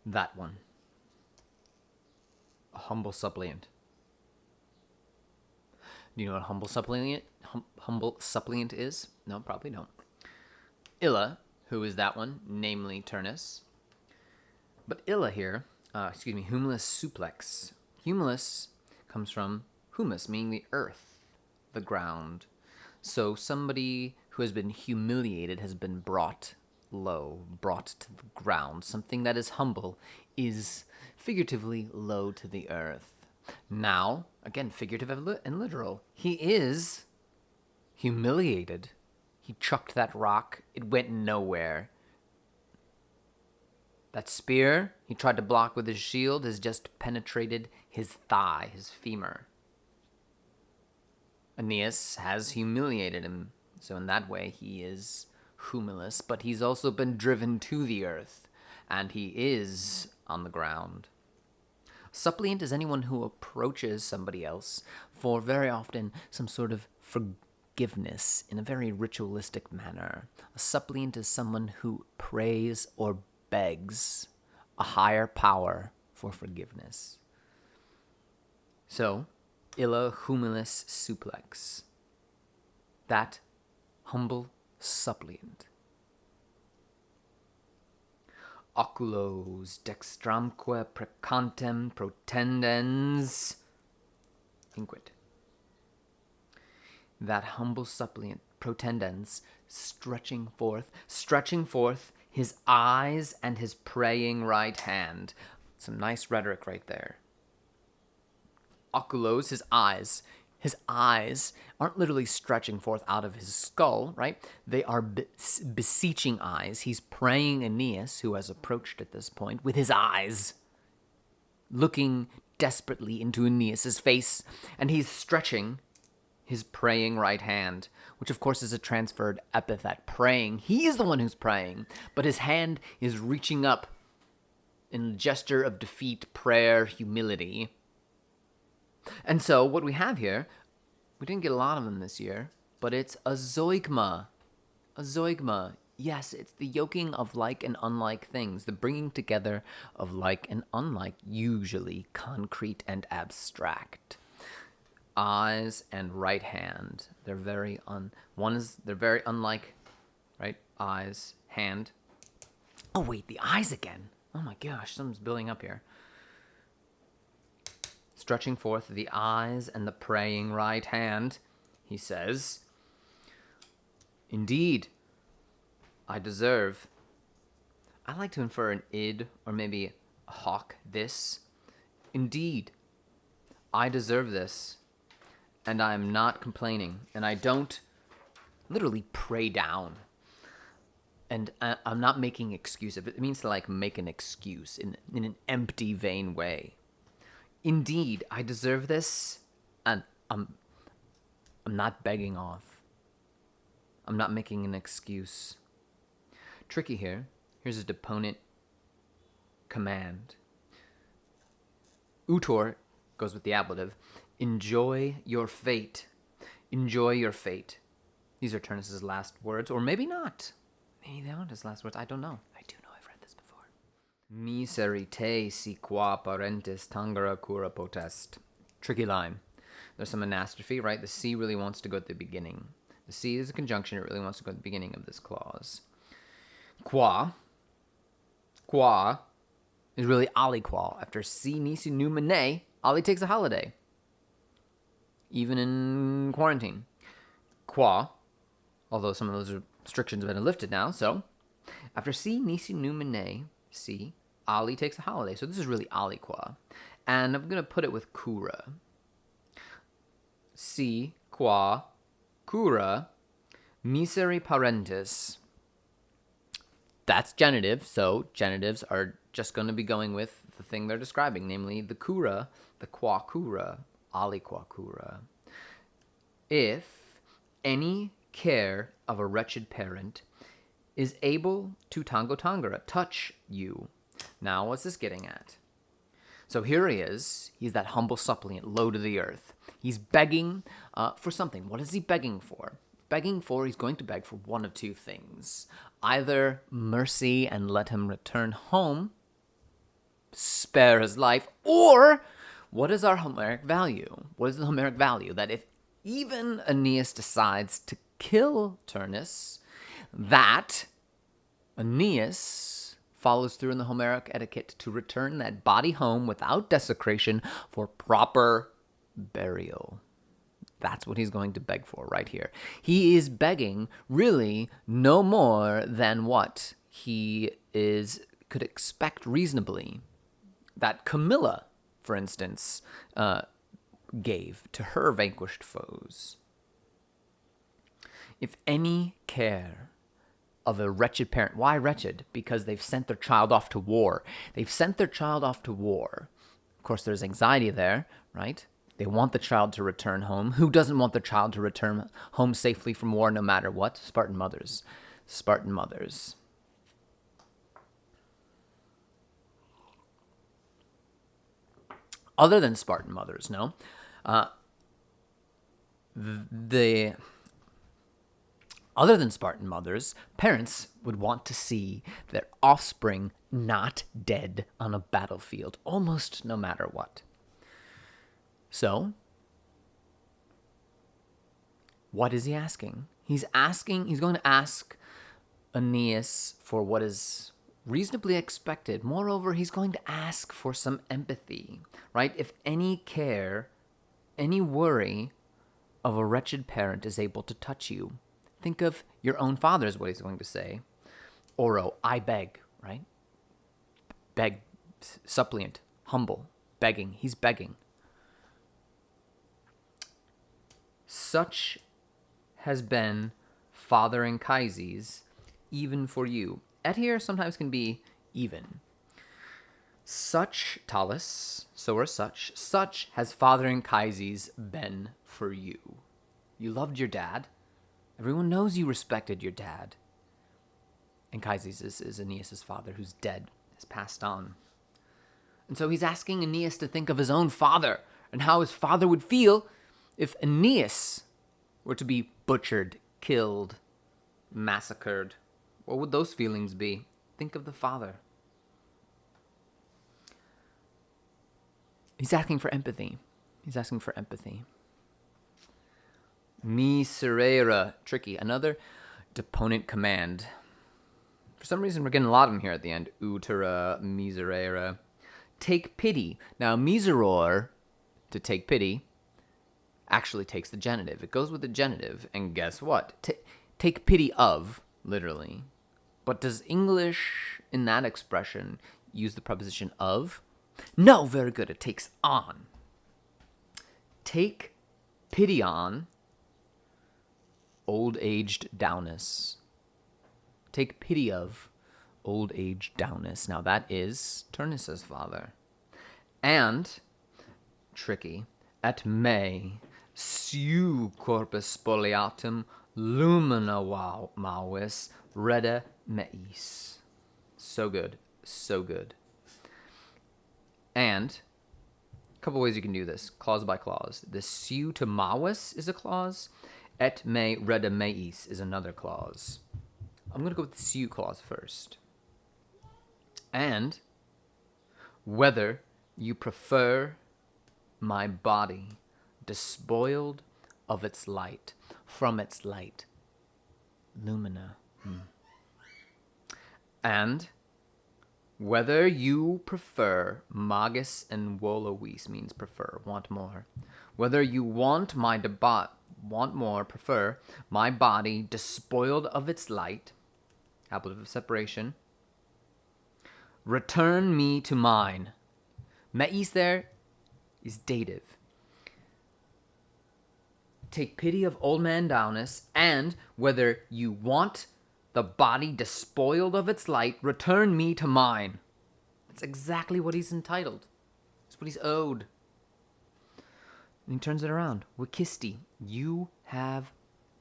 That one. A humble suppliant. Do you know what humble suppliant is? No, probably don't. Illa, who is that one, namely Turnus. But Illa here, humilis suplex. Humilis comes from humus, meaning the earth, the ground. So somebody who has been humiliated has been brought low, brought to the ground. Something that is humble is figuratively low to the earth. Now, again, figurative and literal. He is humiliated. He chucked that rock. It went nowhere. That spear he tried to block with his shield has just penetrated his thigh, his femur. Aeneas has humiliated him, so in that way he is humilis, but he's also been driven to the earth, and he is on the ground. Suppliant is anyone who approaches somebody else for very often some sort of forgiveness in a very ritualistic manner. A suppliant is someone who prays or begs a higher power for forgiveness. So, illa humilis suplex. That humble suppliant. Oculos dextramque precantem protendens inquit. That humble suppliant protendens, stretching forth his eyes and his praying right hand. Some nice rhetoric right there. Oculos, his eyes. His eyes aren't literally stretching forth out of his skull, right? They are beseeching eyes. He's praying Aeneas, who has approached at this point, with his eyes, looking desperately into Aeneas' face, and he's stretching his praying right hand, which of course is a transferred epithet. Praying. He is the one who's praying, but his hand is reaching up in a gesture of defeat, prayer, humility. And so what we have here, we didn't get a lot of them this year, but it's a zoigma. A zoigma. Yes, it's the yoking of like and unlike things, the bringing together of like and unlike, usually concrete and abstract. Eyes and right hand. They're very unlike, right? Eyes, hand. Oh wait, the eyes again. Oh my gosh, something's building up here. Stretching forth the eyes and the praying right hand, he says, indeed, I deserve. I like to infer an id or maybe a hawk this. Indeed, I deserve this, and I am not complaining, and I don't literally pray down. And I'm not making excuse. It means to like make an excuse in an empty, vain way. Indeed, I deserve this, and I'm not begging off. I'm not making an excuse. Tricky here. Here's a deponent command. Utor goes with the ablative. Enjoy your fate. Enjoy your fate. These are Turnus' last words, or maybe not. Maybe they aren't his last words. I don't know. I do know I've read this before. Miseri te si qua parentis tangere cura potest. Tricky line. There's some anastrophe, right? The C really wants to go at the beginning. The C is a conjunction. It really wants to go at the beginning of this clause. Qua is really aliqual. After si nisi numene, Ali takes a holiday. Even in quarantine. Qua, although some of those restrictions have been lifted now, so after si nisi numene, si, Ali takes a holiday. So this is really aliqua. And I'm going to put it with cura. Si, qua, cura, miseri parentis. That's genitive, so genitives are just going to be going with the thing they're describing, namely the cura, the qua cura, aliqua cura. If any care of a wretched parent is able to tango tangere, touch you. Now, what's this getting at? So here he is. He's that humble suppliant, low to the earth. He's begging for something. What is he begging for? He's going to beg for one of two things. Either mercy and let him return home, spare his life? Or what is our Homeric value? What is the Homeric value? That if even Aeneas decides to kill Turnus, that Aeneas follows through in the Homeric etiquette to return that body home without desecration for proper burial. That's what he's going to beg for right here. He is begging really no more than what he could expect reasonably. That Camilla, for instance, gave to her vanquished foes. If any care of a wretched parent. Why wretched? Because they've sent their child off to war. They've sent their child off to war. Of course, there's anxiety there, right? They want the child to return home. Who doesn't want their child to return home safely from war no matter what? Spartan mothers. Spartan mothers. Other than Spartan mothers, no? Other than Spartan mothers, parents would want to see their offspring not dead on a battlefield, almost no matter what. So, what is he asking? He's going to ask Aeneas for what is reasonably expected. Moreover, he's going to ask for some empathy, right? If any care, any worry of a wretched parent is able to touch you, think of your own father is what he's going to say. Oro, I beg, right? Beg, suppliant, humble, begging. He's begging. Such has been Father Anchises, even for you. Et here sometimes can be even. Such, Talus, so or such has Father Anchises been for you. You loved your dad. Everyone knows you respected your dad. Anchises is Aeneas' father, who's dead, has passed on. And so he's asking Aeneas to think of his own father and how his father would feel if Aeneas were to be butchered, killed, massacred. What would those feelings be? Think of the father. He's asking for empathy. He's asking for empathy. Miserere, tricky. Another deponent command. For some reason, we're getting a lot of them here at the end. Utera, miserere. Take pity. Now, miseror, to take pity, actually takes the genitive. It goes with the genitive, and guess what? Take pity of, literally. But does English, in that expression, use the preposition of? No, very good. It takes on. Take pity on old-aged Daunus. Take pity of old-aged Daunus. Now that is Turnus' father. And, tricky, et me seu corpus spoliatum lumina mavis rede meis. So good, so good. And a couple ways you can do this, clause by clause. The seu to mavis is a clause. Et me rede meis is another clause. I'm going to go with the seu clause first. And whether you prefer my body despoiled of its light, from its light. Lumina. And whether you prefer, magis and volovis means prefer, want more. Whether you want prefer my body despoiled of its light, ablative of separation, return me to mine. Meis there is dative. Take pity of old man Daunus, and whether you want the body despoiled of its light, return me to mine. That's exactly what he's entitled. That's what he's owed. And he turns it around. Wikisti, you have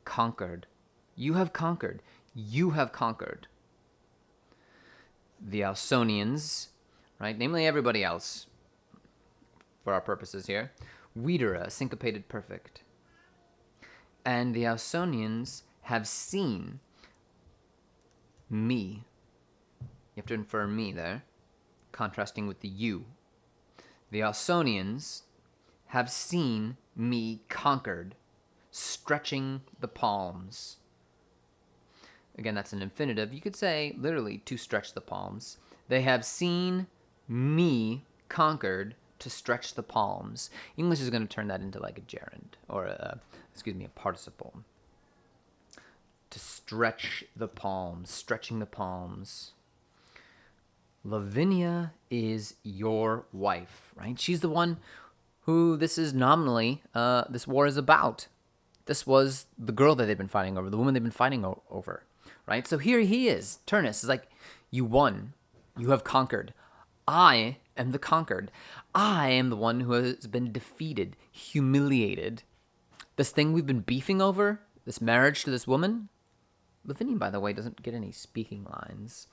conquered. You have conquered. You have conquered. The Ausonians, right, namely everybody else, for our purposes here, Widera, syncopated perfect. And the Ausonians have seen me. You have to infer me there. contrasting with the you. The Ausonians have seen me conquered, stretching the palms. Again, that's an infinitive. You could say, literally, to stretch the palms. They have seen me conquered to stretch the palms. English is going to turn that into like a gerund, or a participle. To stretch the palms, stretching the palms. Lavinia is your wife, right? She's the one who this is nominally, this war is about. This was the girl that they've been fighting over, the woman they've been fighting over, right? So here he is. Turnus is like, you won. You have conquered. I am the conquered. I am the one who has been defeated, humiliated. This thing we've been beefing over, this marriage to this woman. Lavinia, by the way, doesn't get any speaking lines.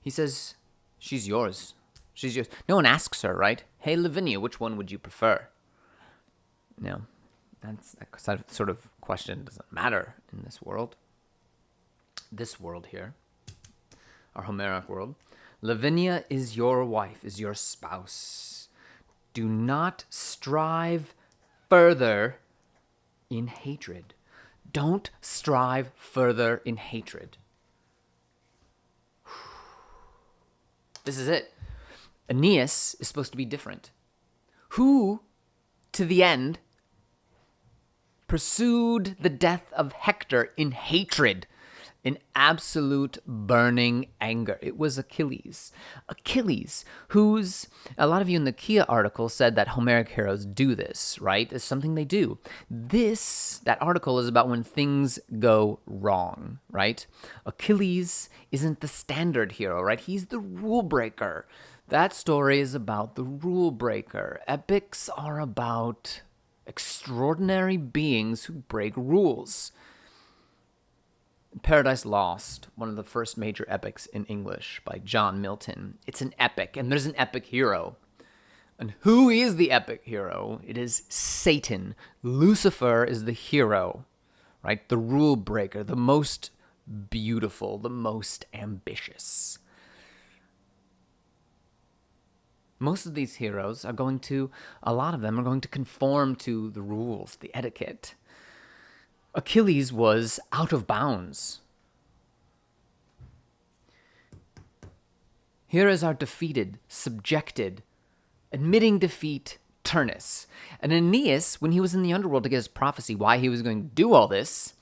He says, she's yours. She's yours. No one asks her, right? Hey, Lavinia, which one would you prefer? No, that sort of question doesn't matter in this world. This world here, our Homeric world. Lavinia is your wife, is your spouse. Do not strive further in hatred. Don't strive further in hatred. This is it. Aeneas is supposed to be different. Who, to the end, pursued the death of Hector in hatred, in absolute burning anger. It was Achilles. Achilles, who's, a lot of you in the Kia article said that Homeric heroes do this, right? It's something they do. That article is about when things go wrong, right? Achilles isn't the standard hero, right? He's the rule breaker. That story is about the rule breaker. Epics are about extraordinary beings who break rules. Paradise Lost, one of the first major epics in English by John Milton. It's an epic, and there's an epic hero. And who is the epic hero? It is Satan. Lucifer is the hero, right? The rule breaker, the most beautiful, the most ambitious. Most of these heroes are a lot of them are going to conform to the rules, the etiquette. Achilles was out of bounds. Here is our defeated, subjected, admitting defeat Turnus. And Aeneas, when he was in the underworld to get his prophecy, why he was going to do all this,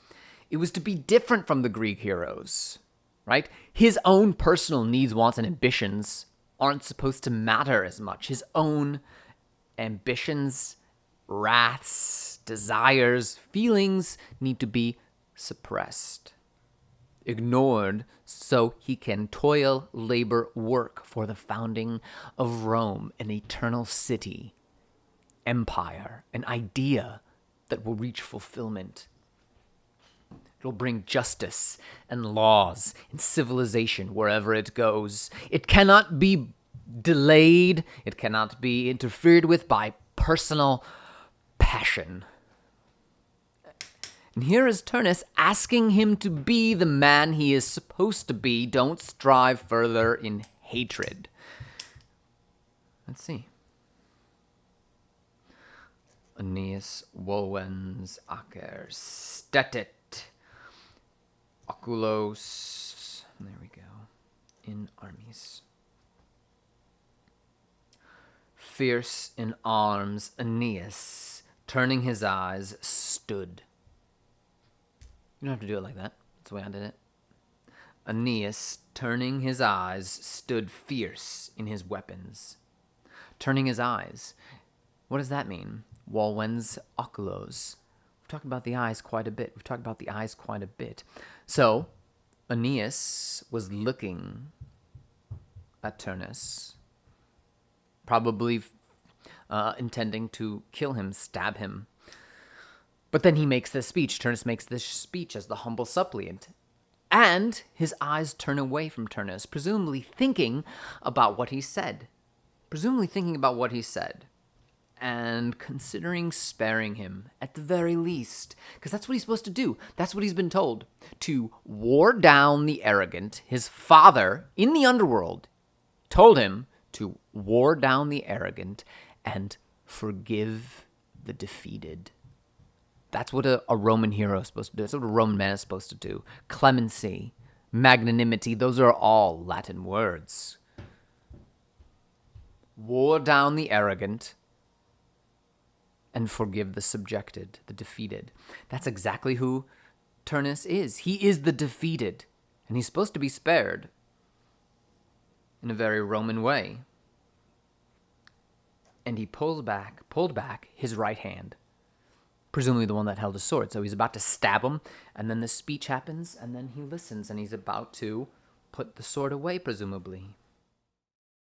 it was to be different from the Greek heroes, right? His own personal needs, wants, and ambitions aren't supposed to matter as much. His own ambitions, wraths, desires, feelings need to be suppressed, ignored, so he can toil, labor, work for the founding of Rome, an eternal city, empire, an idea that will reach fulfillment. It'll bring justice and laws and civilization wherever it goes. It cannot be delayed. It cannot be interfered with by personal passion. And here is Turnus asking him to be the man he is supposed to be. Don't strive further in hatred. Let's see. Aeneas volens acer stetit oculos. There we go. In armies. Fierce in arms, Aeneas, turning his eyes, stood. You don't have to do it like that. That's the way I did it. Aeneas, turning his eyes, stood fierce in his weapons. Turning his eyes. What does that mean? Volens oculos. We've talked about the eyes quite a bit. So, Aeneas was looking at Turnus, probably intending to kill him, stab him. But then he makes this speech. Turnus makes this speech as the humble suppliant. And his eyes turn away from Turnus, presumably thinking about what he said. and considering sparing him at the very least, because that's what he's supposed to do. That's what he's been told, to war down the arrogant. His father in the underworld told him to war down the arrogant and forgive the defeated. That's what a Roman hero is supposed to do. That's what a Roman man is supposed to do. Clemency, magnanimity, those are all Latin words. War down the arrogant and forgive the subjected, the defeated. That's exactly who Turnus is. He is the defeated, and he's supposed to be spared in a very Roman way. And he pulled back his right hand, presumably the one that held his sword. So he's about to stab him, and then the speech happens, and then he listens, and he's about to put the sword away, presumably.